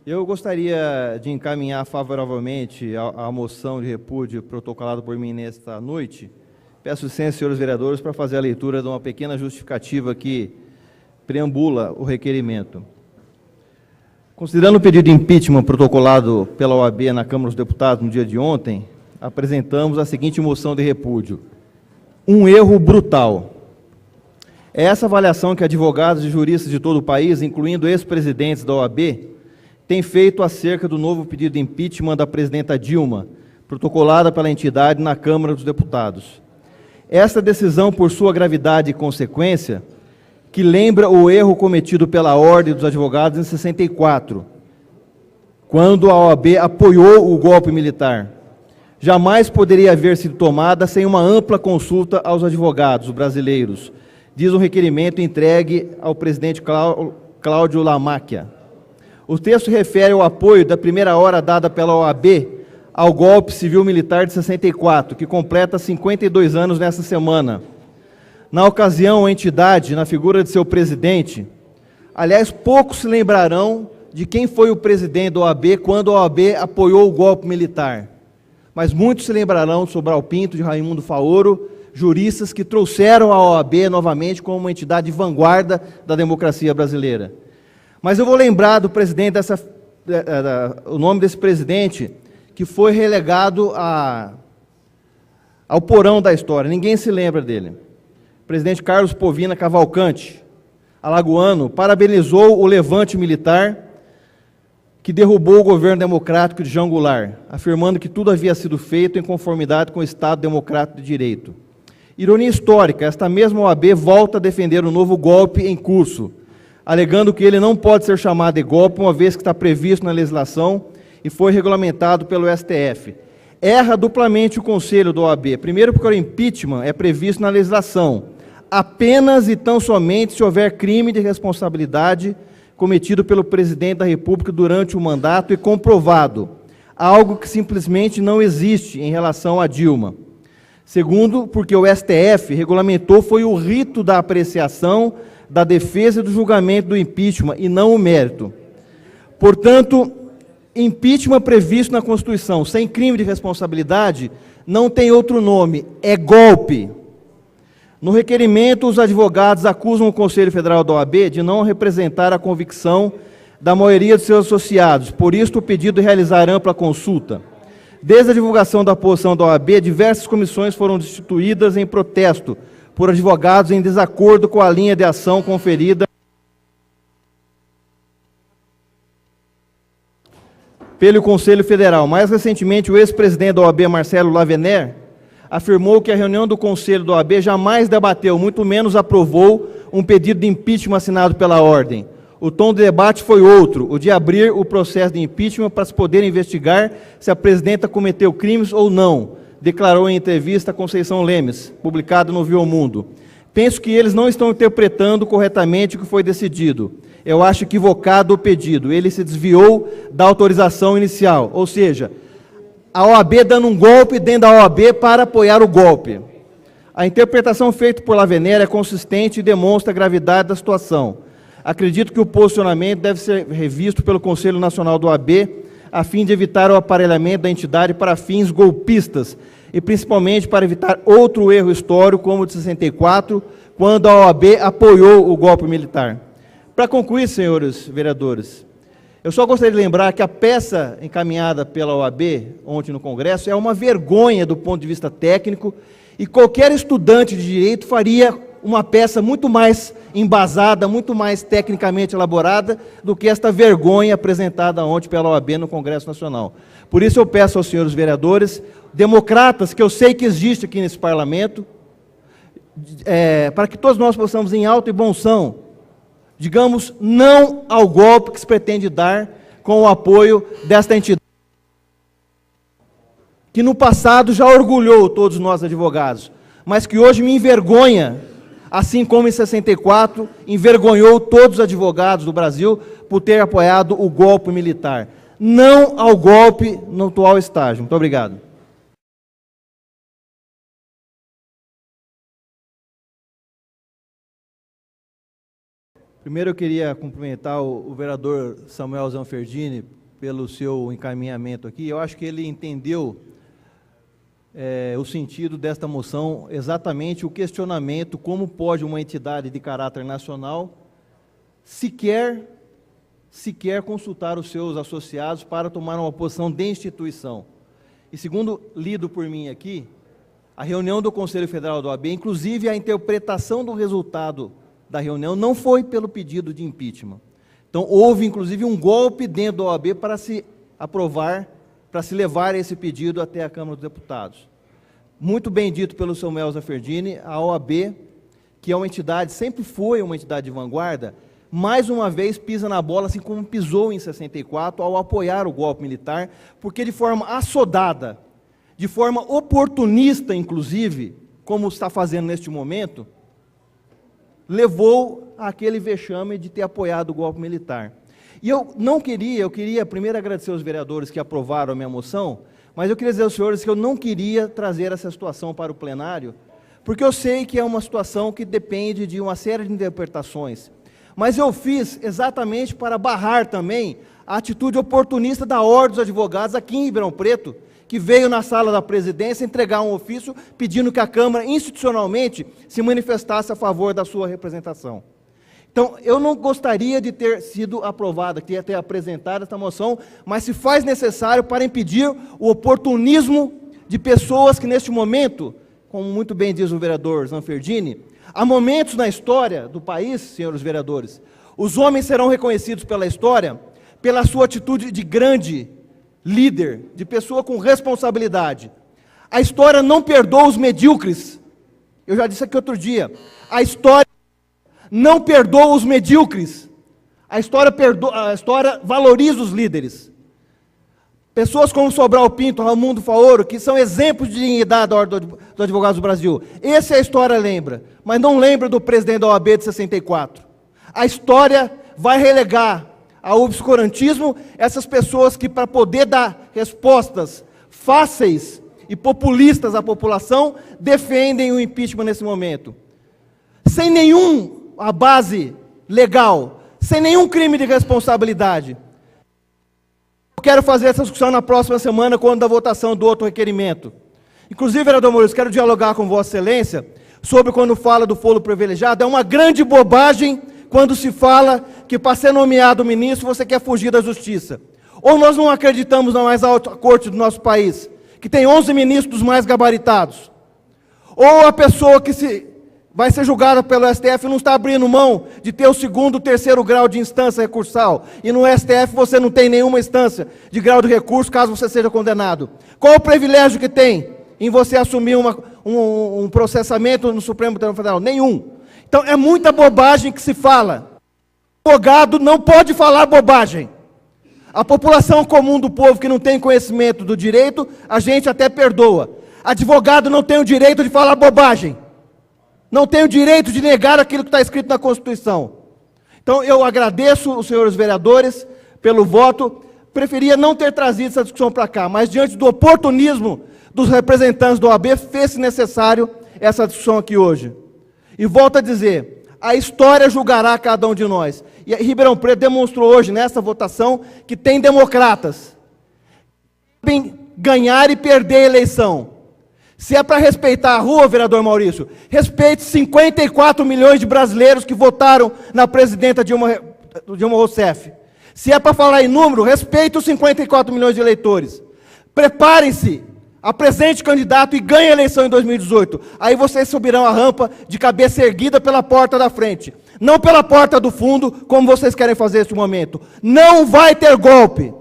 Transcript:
Eu gostaria de encaminhar favoravelmente a moção de repúdio protocolada por mim nesta noite. Peço licença, senhores vereadores, para fazer a leitura de uma pequena justificativa que preambula o requerimento. Considerando o pedido de impeachment protocolado pela OAB na Câmara dos Deputados no dia de ontem, apresentamos a seguinte moção de repúdio. Um erro brutal. É essa avaliação que advogados e juristas de todo o país, incluindo ex-presidentes da OAB, têm feito acerca do novo pedido de impeachment da presidenta Dilma, protocolada pela entidade na Câmara dos Deputados. Essa decisão, por sua gravidade e consequência, que lembra o erro cometido pela Ordem dos Advogados em 64, quando a OAB apoiou o golpe militar, jamais poderia haver sido tomada sem uma ampla consulta aos advogados brasileiros, diz o requerimento entregue ao presidente Cláudio Lamáquia. O texto refere ao apoio da primeira hora dada pela OAB ao golpe civil-militar de 64, que completa 52 anos nesta semana. Na ocasião, a entidade, na figura de seu presidente, aliás, poucos se lembrarão de quem foi o presidente da OAB quando a OAB apoiou o golpe militar. Mas muitos se lembrarão de Sobral Pinto, de Raimundo Faoro, juristas que trouxeram a OAB novamente como uma entidade de vanguarda da democracia brasileira. Mas eu vou lembrar do presidente o nome desse presidente que foi relegado ao porão da história. Ninguém se lembra dele. O presidente Carlos Povina Cavalcante, alagoano, parabenizou o levante militar que derrubou o governo democrático de João Goulart, afirmando que tudo havia sido feito em conformidade com o Estado Democrático de Direito. Ironia histórica, esta mesma OAB volta a defender o novo golpe em curso, alegando que ele não pode ser chamado de golpe, uma vez que está previsto na legislação e foi regulamentado pelo STF. Erra duplamente o Conselho da OAB. Primeiro, porque o impeachment é previsto na legislação, apenas e tão somente se houver crime de responsabilidade cometido pelo presidente da República durante o mandato e comprovado, algo que simplesmente não existe em relação a Dilma. Segundo, porque o STF regulamentou foi o rito da apreciação, da defesa e do julgamento do impeachment, e não o mérito. Portanto, impeachment previsto na Constituição, sem crime de responsabilidade, não tem outro nome, é golpe. No requerimento, os advogados acusam o Conselho Federal da OAB de não representar a convicção da maioria de seus associados, por isso o pedido de realizar ampla consulta. Desde a divulgação da posição da OAB, diversas comissões foram destituídas em protesto por advogados em desacordo com a linha de ação conferida pelo Conselho Federal. Mais recentemente, o ex-presidente da OAB, Marcelo Lavener, afirmou que a reunião do Conselho da OAB jamais debateu, muito menos aprovou, um pedido de impeachment assinado pela Ordem. O tom do debate foi outro, o de abrir o processo de impeachment para se poder investigar se a presidenta cometeu crimes ou não, declarou em entrevista a Conceição Lemes, publicada no Viu Mundo. Penso que eles não estão interpretando corretamente o que foi decidido. Eu acho equivocado o pedido. Ele se desviou da autorização inicial, ou seja, a OAB dando um golpe dentro da OAB para apoiar o golpe. A interpretação feita por Lavener é consistente e demonstra a gravidade da situação. Acredito que o posicionamento deve ser revisto pelo Conselho Nacional do OAB, a fim de evitar o aparelhamento da entidade para fins golpistas, e principalmente para evitar outro erro histórico, como o de 64, quando a OAB apoiou o golpe militar. Para concluir, senhores vereadores, eu só gostaria de lembrar que a peça encaminhada pela OAB ontem no Congresso é uma vergonha do ponto de vista técnico, e qualquer estudante de direito faria uma peça muito mais embasada, muito mais tecnicamente elaborada do que esta vergonha apresentada ontem pela OAB no Congresso Nacional. Por isso eu peço aos senhores vereadores, democratas, que eu sei que existe aqui nesse parlamento, para que todos nós possamos, em alto e bom som, digamos não ao golpe que se pretende dar com o apoio desta entidade, que no passado já orgulhou todos nós advogados, mas que hoje me envergonha, assim como em 64, envergonhou todos os advogados do Brasil por ter apoiado o golpe militar. Não ao golpe no atual estágio. Muito obrigado. Primeiro eu queria cumprimentar o vereador Samuel Zanferdini pelo seu encaminhamento aqui. Eu acho que ele entendeu o sentido desta moção, exatamente o questionamento como pode uma entidade de caráter nacional sequer consultar os seus associados para tomar uma posição de instituição. E segundo lido por mim aqui, a reunião do Conselho Federal da OAB, inclusive a interpretação do resultado da reunião, não foi pelo pedido de impeachment. Então, houve inclusive um golpe dentro da OAB para se aprovar, para se levar esse pedido até a Câmara dos Deputados. Muito bem dito pelo Samuel Zanferdini, a OAB, que é uma entidade, sempre foi uma entidade de vanguarda, mais uma vez pisa na bola, assim como pisou em 64, ao apoiar o golpe militar, porque de forma assodada, de forma oportunista, inclusive, como está fazendo neste momento, levou àquele vexame de ter apoiado o golpe militar. E eu queria primeiro agradecer aos vereadores que aprovaram a minha moção, mas eu queria dizer aos senhores que eu não queria trazer essa situação para o plenário, porque eu sei que é uma situação que depende de uma série de interpretações. Mas eu fiz exatamente para barrar também a atitude oportunista da Ordem dos Advogados aqui em Ribeirão Preto, que veio na sala da presidência entregar um ofício pedindo que a Câmara institucionalmente se manifestasse a favor da sua representação. Então, eu não gostaria de ter sido aprovada, de ter apresentado esta moção, mas se faz necessário para impedir o oportunismo de pessoas que neste momento, como muito bem diz o vereador Zanferdini, há momentos na história do país, senhores vereadores, os homens serão reconhecidos pela história pela sua atitude de grande líder, de pessoa com responsabilidade. A história não perdoa os medíocres. Eu já disse aqui outro dia, a história não perdoa os medíocres. A história valoriza os líderes. Pessoas como Sobral Pinto, Raimundo Faoro, que são exemplos de dignidade da Ordem dos Advogados do Brasil. Essa é a história lembra, mas não lembra do presidente da OAB de 64. A história vai relegar ao obscurantismo essas pessoas que, para poder dar respostas fáceis e populistas à população, defendem o impeachment nesse momento. Sem nenhuma base legal, sem nenhum crime de responsabilidade. Eu quero fazer essa discussão na próxima semana, quando da votação do outro requerimento. Inclusive, vereador Maurício, quero dialogar com Vossa Excelência sobre quando fala do foro privilegiado. É uma grande bobagem quando se fala que para ser nomeado ministro você quer fugir da justiça. Ou nós não acreditamos na mais alta corte do nosso país, que tem 11 ministros mais gabaritados. Ou a pessoa que vai ser julgada pelo STF não está abrindo mão de ter o segundo, terceiro grau de instância recursal. E no STF você não tem nenhuma instância de grau de recurso caso você seja condenado. Qual o privilégio que tem em você assumir um processamento no Supremo Tribunal Federal? Nenhum. Então, é muita bobagem que se fala. O advogado não pode falar bobagem. A população comum do povo que não tem conhecimento do direito, a gente até perdoa. Advogado não tem o direito de falar bobagem. Não tem o direito de negar aquilo que está escrito na Constituição. Então, eu agradeço os senhores vereadores pelo voto. Preferia não ter trazido essa discussão para cá, mas diante do oportunismo dos representantes do OAB, fez-se necessário essa discussão aqui hoje. E volto a dizer, a história julgará cada um de nós. E Ribeirão Preto demonstrou hoje, nessa votação, que tem democratas. Sabem ganhar e perder a eleição. Se é para respeitar a rua, vereador Maurício, respeite 54 milhões de brasileiros que votaram na presidenta Dilma Rousseff. Se é para falar em número, respeite os 54 milhões de eleitores. Preparem-se. Apresente candidato e ganhe a eleição em 2018. Aí vocês subirão a rampa de cabeça erguida pela porta da frente. Não pela porta do fundo, como vocês querem fazer neste momento. Não vai ter golpe.